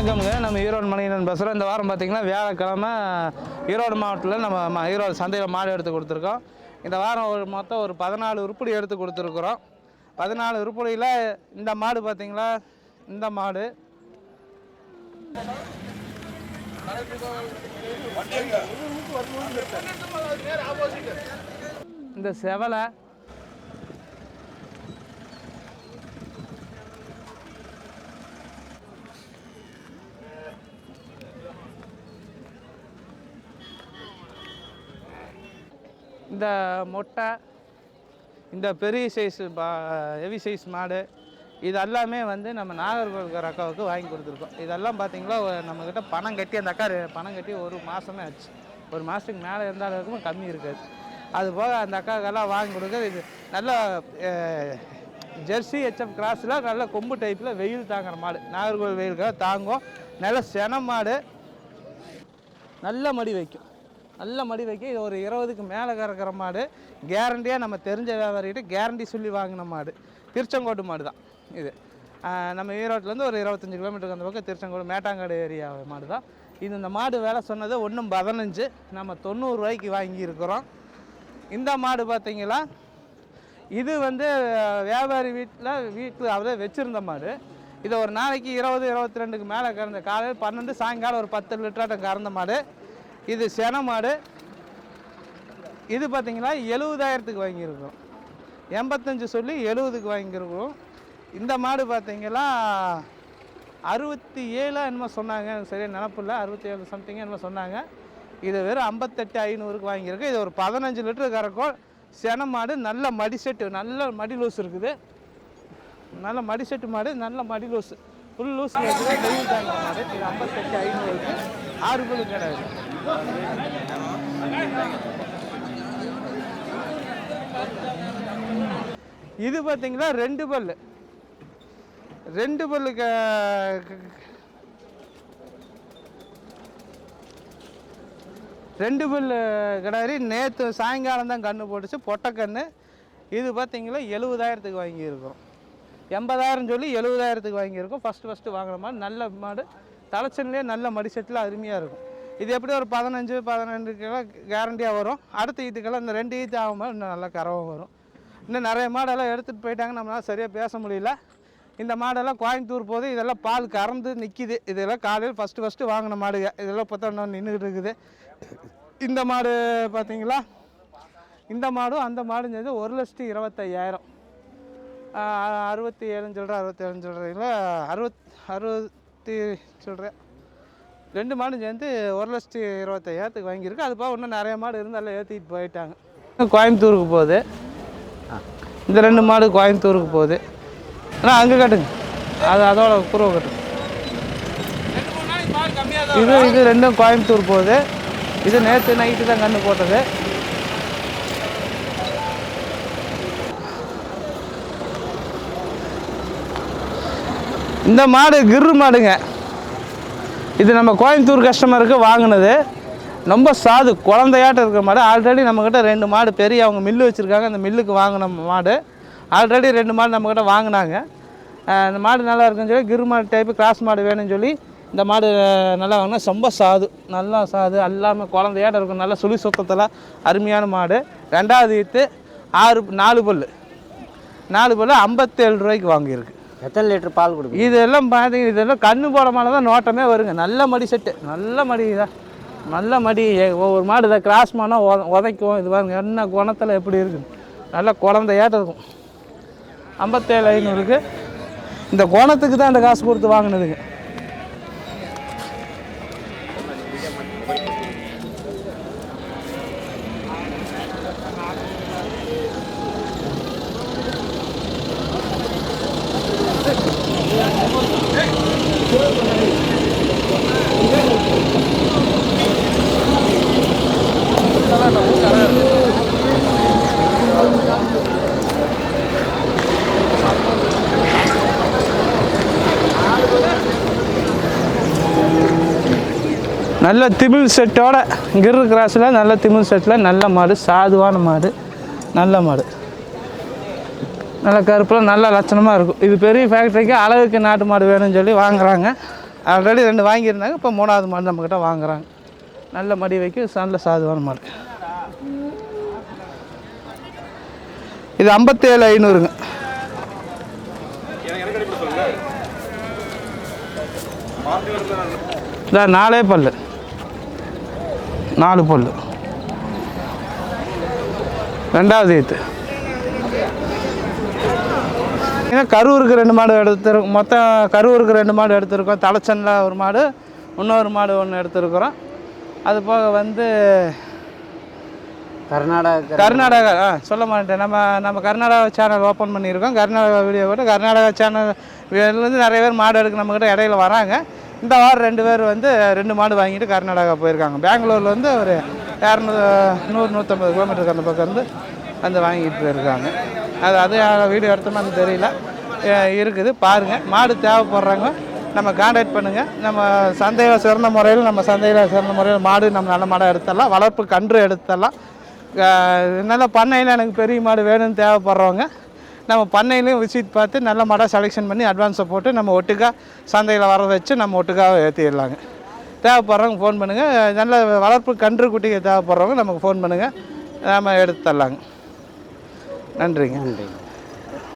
வணக்கம்ங்க. நம்ம ஈரோடு மணிகண்டன் பேசுகிறோம். இந்த வாரம் பார்த்திங்கன்னா வியாழக்கிழமை ஈரோடு மாவட்டத்தில் நம்ம ஈரோடு சந்தையில் மாடு எடுத்து கொடுத்துருக்கோம். இந்த வாரம் மொத்தம் ஒரு 14 உருப்படி எடுத்து கொடுத்துருக்குறோம். 14 உருப்படியில் இந்த மாடு பார்த்திங்களா, இந்த மாடு இந்த செவலை, இந்த மொட்டை, இந்த பெரிய சைஸ் ஹெவி சைஸ் மாடு, இது எல்லாமே வந்து நம்ம நாகர்கோவில் அக்காவுக்கு வாங்கி கொடுத்துருக்கோம். இதெல்லாம் பார்த்திங்களா நம்மக்கிட்ட பணம் கட்டி, அந்த அக்கா பணம் கட்டி ஒரு மாதமே ஆச்சு. ஒரு மாதத்துக்கு மேலே இருந்தாலும் இருக்கும், கம்மி இருக்காது. அது போக அந்த அக்காவுக்கெல்லாம் வாங்கி கொடுக்குறது. இது நல்ல ஜெர்சி ஹெச்எஃப் கிராஸில் நல்ல கொம்பு டைப்பில் வெயில் தாங்குற மாடு. நாகர்கோவில் வெயிலுக்காக தாங்கும். நல்ல சென மாடு, நல்ல மடி வைக்கும். நல்ல மடி வைக்க. இது ஒரு 20க்கு மேலே கறக்கிற மாடு. கேரண்டியாக நம்ம தெரிஞ்ச வியாபாரிகிட்ட கேரண்டி சொல்லி வாங்கின மாடு. திருச்செங்கோட்டு மாடு தான் இது. நம்ம ஈரோட்டிலேருந்து ஒரு 25 கிலோமீட்டருக்கு அந்த பக்கம் திருச்செங்கோடு மேட்டாங்காடு ஏரியா மாடு தான் இது. இந்த மாடு வேலை சொன்னது 1.15, நம்ம 90 ரூபாய்க்கு வாங்கியிருக்கிறோம். இந்த மாடு பார்த்திங்களா, இது வந்து வியாபாரி வீட்டில் அவரே வச்சுருந்த மாடு. இதை ஒரு நாளைக்கு 20-22க்கு மேலே கறந்த, காலையில் 12, சாயங்காலம் ஒரு 10 லிட்டராட்டம் கறந்த மாடு. இது சென மாடு. இது பார்த்திங்கன்னா 70,000க்கு வாங்கியிருக்கோம். 85 சொல்லி 70க்கு வாங்கியிருக்கோம். இந்த மாடு பார்த்திங்கன்னா 67 என்னமோ சொன்னாங்க, சரியாக நினப்பில்லை, 67 சம்திங் என்னமோ சொன்னாங்க. இது வெறும் 58,500க்கு வாங்கியிருக்கு. இது ஒரு 15 லிட்டரு கறக்கும். சென மாடு, நல்ல மடி செட்டு, நல்ல மடி லூஸ் இருக்குது. நல்ல மடி செட்டு மாடு, நல்ல மடி லூஸ், ஃபுல் லூஸ் இருக்குது. வெயில் தாங்குற மாடு. இது 58,500க்கு 6 பல்லு கிடையாது. இது பார்த்தீங்கன்னா 2 பல்லு, 2 பல்லுக்கு 2 பல்லு கிடாரி. நேற்று சாயங்காலம் தான் கன்று போட்டுச்சு, பொட்டை கன்று. இது பார்த்தீங்கன்னா 70,000க்கு வாங்கியிருக்கோம். 80,000 சொல்லி 70,000க்கு வாங்கியிருக்கோம். ஃபஸ்ட்டு வாங்கின மாடு. நல்ல மாடு, தலைச்சன்லேயே நல்ல மடி செட்டில் அருமையாக இருக்கும். இது எப்படி ஒரு 15-12 கிலோ கேரண்டியாக வரும். அடுத்த ஈத்துக்கெல்லாம் இந்த 2 ஈத்து ஆகும்போது இன்னும் நல்லா கறவை வரும். இன்னும் நிறைய மாடெல்லாம் எடுத்துகிட்டு போயிட்டாங்க, நம்மளால் சரியாக பேச முடியல. இந்த மாடெல்லாம் கோயம்புத்தூர் போகுது. இதெல்லாம் பால் கறந்து நிற்கிது. இதெல்லாம் காலையில் ஃபஸ்ட்டு வாங்கின மாடுங்க. இதெல்லாம் பார்த்தா இன்னும் நின்றுக்கிட்டு இருக்குது. இந்த மாடு பார்த்தீங்களா, இந்த மாடும் அந்த மாடும் சேர்ந்து 1,25,000. 67 சில்லற, 67 சில்லறையில் 60 சில்லற. 2 மாடும் சேர்ந்து 1,25,000க்கு வாங்கியிருக்கு. அது போக இன்னும் நிறைய மாடு இருந்து எல்லாம் ஏற்றிட்டு போயிட்டாங்க. கோயம்புத்தூருக்கு போகுது. இந்த 2 மாடு கோயம்புத்தூருக்கு போகுது. ஆனால் அங்கே கட்டுங்க, அதோட குருவை கட்டுங்க. இது 2ம் கோயம்புத்தூர் போகுது. இது நேற்று நைட்டு தான் கன்று போட்டது. இந்த மாடு கிரு மாடுங்க. இது நம்ம கோயம்புத்தூர் கஸ்டமருக்கு வாங்கினது. ரொம்ப சாது, குழந்தையாட்டம் இருக்கிற மாடு. ஆல்ரெடி நம்மக்கிட்ட 2 மாடு பெரிய அவங்க மில்லு வச்சுருக்காங்க. அந்த மில்லுக்கு வாங்கின மாடு. ஆல்ரெடி 2 மாடு நம்மக்கிட்ட வாங்கினாங்க. இந்த மாடு நல்லா இருக்குன்னு சொல்லி, கிரு மாடு டைப்பு கிராஸ் மாடு வேணும்னு சொல்லி இந்த மாடு நல்லா வாங்கினா. ரொம்ப சாது, நல்லா சாது, எல்லாமே குழந்தையாட்டம் இருக்கும். நல்லா சுழி சுத்தத்தில் அருமையான மாடு. 2வது ஈத்து 4 பல்லு 57 ரூபாய்க்கு வாங்கியிருக்கு. எத்தனை லிட்டர் பால் கொடுக்கும்? இதெல்லாம் பார்த்தீங்கன்னா இதெல்லாம் கண்ணு போட மாலை தான் நோட்டமே வருங்க. நல்ல மடி செட்டு, நல்ல மடி தான், நல்ல மடி. ஒவ்வொரு மாடு இதை கிராஸ் பண்ணால் உதைக்கும். இது பாருங்க என்ன குணத்தில் எப்படி இருக்குது, நல்லா குழந்தையாட்டம் இருக்கும். 57,500க்கு. இந்த குணத்துக்கு தான் இந்த காசு கொடுத்து வாங்கினதுங்க. நல்ல திமிழ் செட்டோட கிரு கிராஸில் நல்ல திமிழ் செட்டில் நல்ல மாடு, சாதுவான மாடு, நல்ல மாடு, நல்ல கருப்பில் நல்ல லட்சணமாக இருக்கும். இது பெரிய ஃபேக்ட்ரிக்கு அழகுக்கு நாட்டு மாடு வேணும்னு சொல்லி வாங்குறாங்க. ஆல்ரெடி 2 வாங்கியிருந்தாங்க, இப்போ 3வது மாடு நம்மக்கிட்ட வாங்குறாங்க. நல்ல மடி வைக்கும், நல்ல சாதுவான மாடு. இது 57,500ங்க. இதான் 4 பல்லு, 4 பல்லு, 2வது ஈத்து. ஏன்னா கரூருக்கு 2 மாடு எடுத்துருக்கோம், மொத்தம் கரூருக்கு 2 மாடு எடுத்துருக்கோம். தலைச்சனில் ஒரு மாடு, இன்னொரு மாடு ஒன்று எடுத்துருக்குறோம். அது போக வந்து கர்நாடகா சொல்ல மாட்டேன், நம்ம கர்நாடகா சேனல் ஓப்பன் பண்ணியிருக்கோம். கர்நாடகா வீடியோ கூட கர்நாடகா சேனல் வந்து நிறைய பேர் மாடு எடுக்க நம்மக்கிட்ட இடையில வராங்க. இந்த வாரம் 2 பேர் வந்து 2 மாடு வாங்கிட்டு கர்நாடகா போயிருக்காங்க. பெங்களூரில் வந்து ஒரு 100-150 கிலோமீட்டருக்கு அந்த பக்கம் இருந்து வந்து வாங்கிட்டு போயிருக்காங்க. அது வீடியோ எடுத்தோம்னு தெரியல, இருக்குது பாருங்கள். மாடு தேவைப்படுறாங்க, நம்ம கான்டாக்ட் பண்ணுங்கள். நம்ம சந்தையில் சிறந்த முறையில் மாடு நம்ம நல்ல மாடாக எடுத்துடலாம். வளர்ப்பு கன்று எடுத்துடலாம். நல்ல பண்ணையில் எனக்கு பெரிய மாடு வேணும்னு தேவைப்படுறவங்க நம்ம பண்ணையிலையும் விசிட் பார்த்து நல்ல மாடாக செலெக்ஷன் பண்ணி அட்வான்ஸை போட்டு நம்ம ஒட்டுக்காக சந்தையில் வர வச்சு நம்ம ஒட்டுக்காக ஏற்றிடலாங்க. தேவைப்படுறவங்க ஃபோன் பண்ணுங்கள். நல்ல வளர்ப்பு கன்று குட்டிக்கு தேவைப்படுறவங்க நமக்கு ஃபோன் பண்ணுங்கள், நம்ம எடுத்து தரலாங்க. நன்றிங்க.